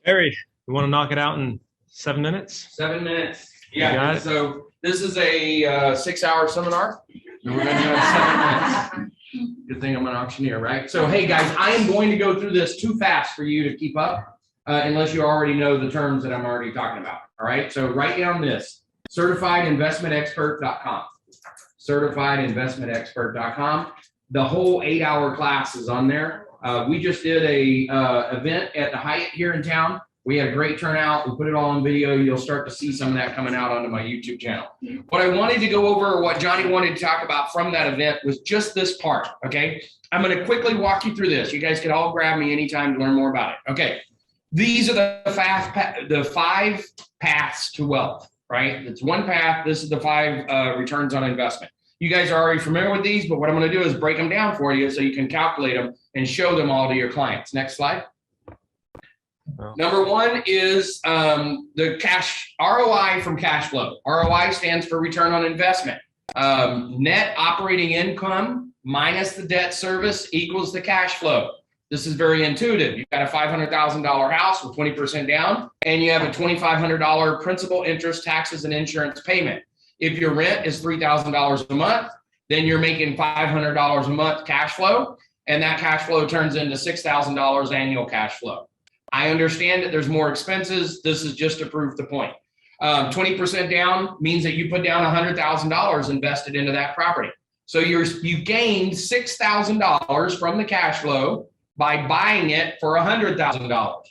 Harry, you want to knock it out in 7 minutes? 7 minutes. You got Yeah. it. So this is a 6-hour seminar, and we're going to do it in 7 minutes. Good thing I'm an auctioneer, right? So, hey guys, I am going to go through this too fast for you to keep up, unless you already know the terms that I'm already talking about. All right. So write down this: certifiedinvestmentexpert.com. Certifiedinvestmentexpert.com. The whole 8-hour class is on there. We just did a event at the Hyatt here in town. We had a great turnout. We put it all on video. You'll start to see some of that coming out onto my YouTube channel. What I wanted to go over, or what Johnny wanted to talk about from that event, was just this part, okay? I'm going to quickly walk you through this. You guys can all grab me anytime to learn more about it. Okay, these are the 5 paths to wealth, right? It's one path. This is the 5 returns on investment. You guys are already familiar with these, but what I'm going to do is break them down for you so you can calculate them and show them all to your clients. Next slide. Number 1 is the cash ROI from cash flow. ROI stands for return on investment. Net operating income minus the debt service equals the cash flow. This is very intuitive. You've got a $500,000 house with 20% down, and you have a $2,500 principal, interest, taxes, and insurance payment. If your rent is $3,000 a month, then you're making $500 a month cash flow, and that cash flow turns into $6,000 annual cash flow. I understand that there's more expenses. This is just to prove the point. 20% down means that you put down $100,000 invested into that property. So you gained $6,000 from the cash flow by buying it for $100,000.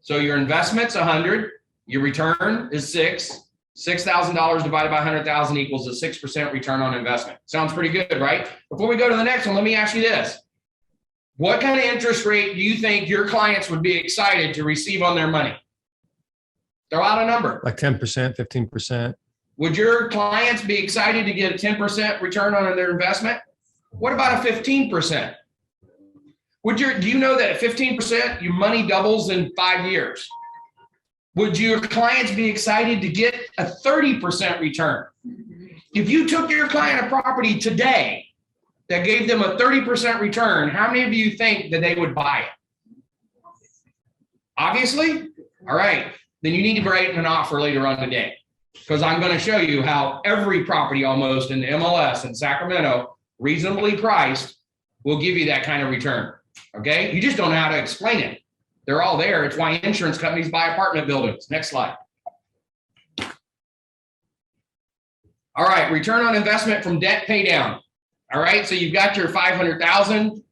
So your investment's 100, your return is 6. $6,000 divided by 100,000 equals a 6% return on investment. Sounds pretty good, right? Before we go to the next one, let me ask you this. What kind of interest rate do you think your clients would be excited to receive on their money? Throw out a number. Like 10%, 15%. Would your clients be excited to get a 10% return on their investment? What about a 15%? Do you know that at 15%, your money doubles in 5 years? Would your clients be excited to get a 30% return? If you took your client a property today that gave them a 30% return, how many of you think that they would buy it? Obviously? All right. Then you need to write an offer later on today, because I'm going to show you how every property almost in the MLS in Sacramento, reasonably priced, will give you that kind of return. Okay? You just don't know how to explain it. They're all there. It's why insurance companies buy apartment buildings. Next slide. All right. Return on investment from debt pay down. All right, so you've got your $500,000,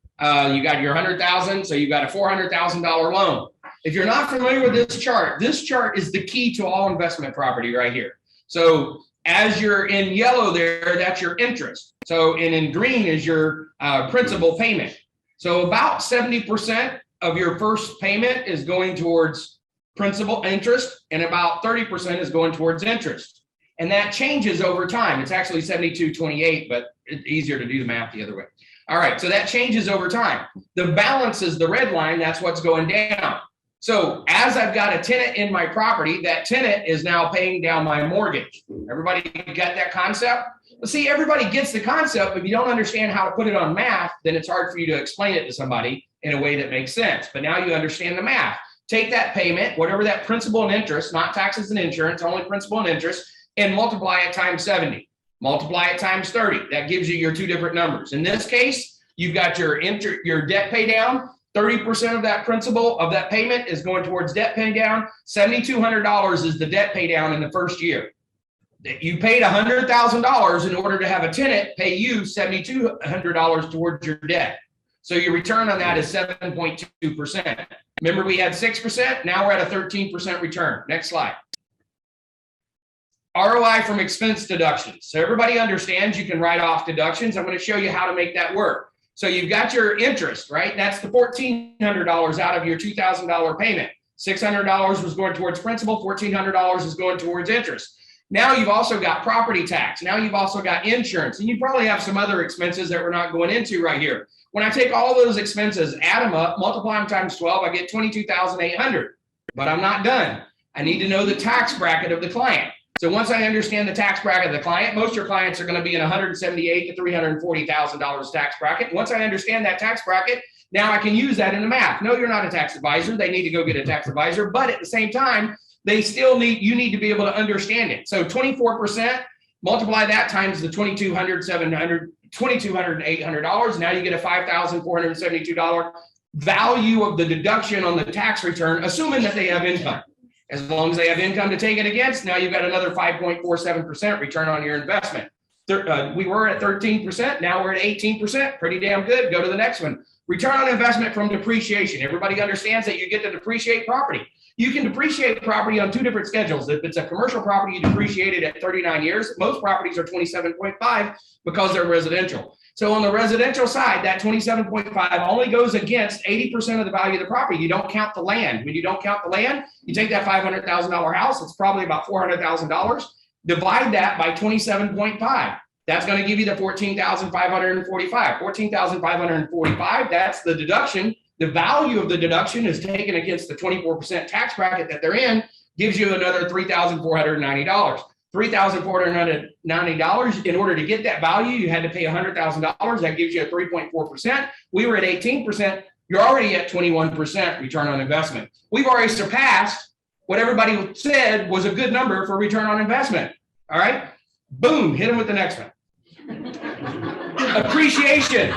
you got your $100,000, so you've got a $400,000 loan. If you're not familiar with this chart is the key to all investment property right here. So as you're in yellow there, that's your interest. So and in green is your principal payment. So about 70% of your first payment is going towards principal interest, and about 30% is going towards interest. And that changes over time. It's actually 72-28, but it's easier to do the math the other way. All right, so that changes over time. The balance is the red line. That's what's going down. So as I've got a tenant in my property, that tenant is now paying down my mortgage. Everybody get that concept? Well, see, everybody gets the concept, but if you don't understand how to put it on math, then it's hard for you to explain it to somebody in a way that makes sense. But now you understand the math. Take that payment, whatever that principal and interest, not taxes and insurance, only principal and interest, and multiply it times 70. Multiply it times 30. That gives you your 2 different numbers. In this case, you've got your debt pay down. 30% of that principal of that payment is going towards debt pay down. $7,200 is the debt pay down in the first year. You paid $100,000 in order to have a tenant pay you $7,200 towards your debt. So your return on that is 7.2%. Remember, we had 6%. Now we're at a 13% return. Next slide. ROI from expense deductions. So everybody understands you can write off deductions. I'm going to show you how to make that work. So you've got your interest, right? That's the $1,400 out of your $2,000 payment. $600 was going towards principal. $1,400 is going towards interest. Now you've also got property tax. Now you've also got insurance. And you probably have some other expenses that we're not going into right here. When I take all those expenses, add them up, multiply them times 12, I get $22,800. But I'm not done. I need to know the tax bracket of the client. So once I understand the tax bracket of the client, most of your clients are going to be in $178,000 to $340,000 tax bracket. Once I understand that tax bracket, Now I can use that in the math. No, you're not a tax advisor. They need to go get a tax advisor. But at the same time, they still you need to be able to understand it. So 24%, multiply that times the $2,200, $700, $2,200 and $800. Now you get a $5,472 value of the deduction on the tax return, assuming that they have income. As long as they have income to take it against, now you've got another 5.47% return on your investment. We were at 13%. Now we're at 18%. Pretty damn good. Go to the next one. Return on investment from depreciation. Everybody understands that you get to depreciate property. You can depreciate property on two different schedules. If it's a commercial property, you depreciate it at 39 years. Most properties are 27.5 because they're residential. So on the residential side, that 27.5 only goes against 80% of the value of the property. You don't count the land. When you don't count the land, you take that $500,000 house, it's probably about $400,000. Divide that by 27.5. That's going to give you the $14,545. $14,545, that's the deduction. The value of the deduction is taken against the 24% tax bracket that they're in, gives you another $3,490. $3,490. In order to get that value, you had to pay $100,000. That gives you a 3.4%. We were at 18%. You're already at 21% return on investment. We've already surpassed what everybody said was a good number for return on investment. All right, boom, hit them with the next one. Appreciation.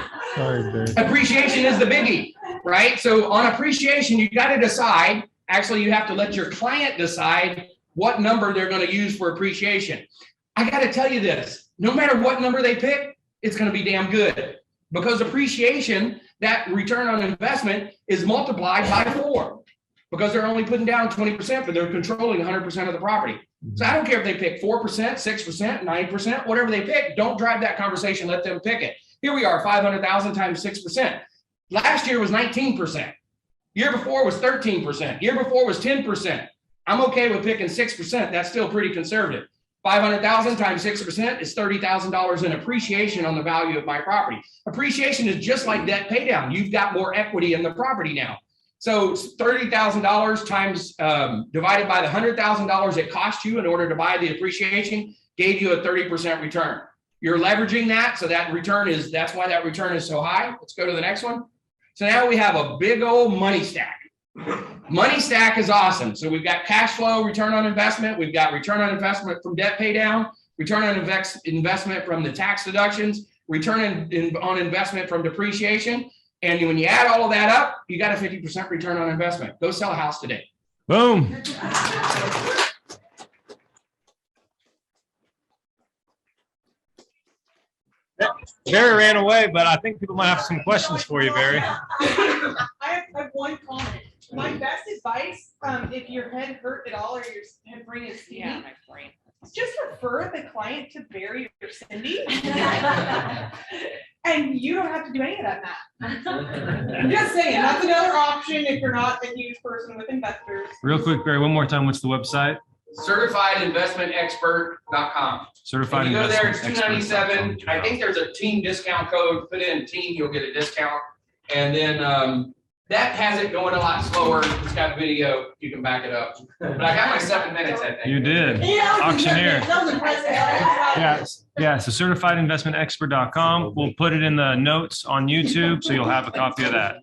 Appreciation is the biggie, right? So on appreciation, you got to decide. Actually, you have to let your client decide what number they're going to use for appreciation. I got to tell you this, no matter what number they pick, it's going to be damn good, because appreciation, that return on investment, is multiplied by 4 because they're only putting down 20%, but they're controlling 100% of the property. So I don't care if they pick 4%, 6%, 9%, whatever they pick, don't drive that conversation, let them pick it. Here we are, 500,000 times 6%. Last year was 19%. Year before was 13%. Year before was 10%. I'm okay with picking 6%. That's still pretty conservative. 500,000 times 6% is $30,000 in appreciation on the value of my property. Appreciation is just like debt pay down. You've got more equity in the property now. So $30,000 times divided by the $100,000 it cost you in order to buy the appreciation gave you a 30% return. You're leveraging that, so that return is, that's why that return is so high. Let's go to the next one. So now we have a big old money stack. Money stack is awesome. So we've got cash flow, return on investment. We've got return on investment from debt pay down, return on investment from the tax deductions, return on investment from depreciation. And when you add all of that up, you got a 50% return on investment. Go sell a house today. Boom. Barry ran away, but I think people might have some questions for you, Barry. I have one comment. My best advice, if your head hurt at all or your head brain is stinging, just refer the client to Barry or Cindy. And you don't have to do any of that math. I'm just saying, that's another option if you're not a huge person with investors. Real quick, Barry, one more time. What's the website? CertifiedInvestmentExpert.com. Certified. If you go there, it's $297. I think there's a team discount code. Put in team, you'll get a discount. And then that has it going a lot slower. It's got video. You can back it up. But I got my 7 minutes, I think. You did. Yeah, Auctioneer. that was impressive. Yeah. So certifiedinvestmentexpert.com. We'll put it in the notes on YouTube, so you'll have a copy of that.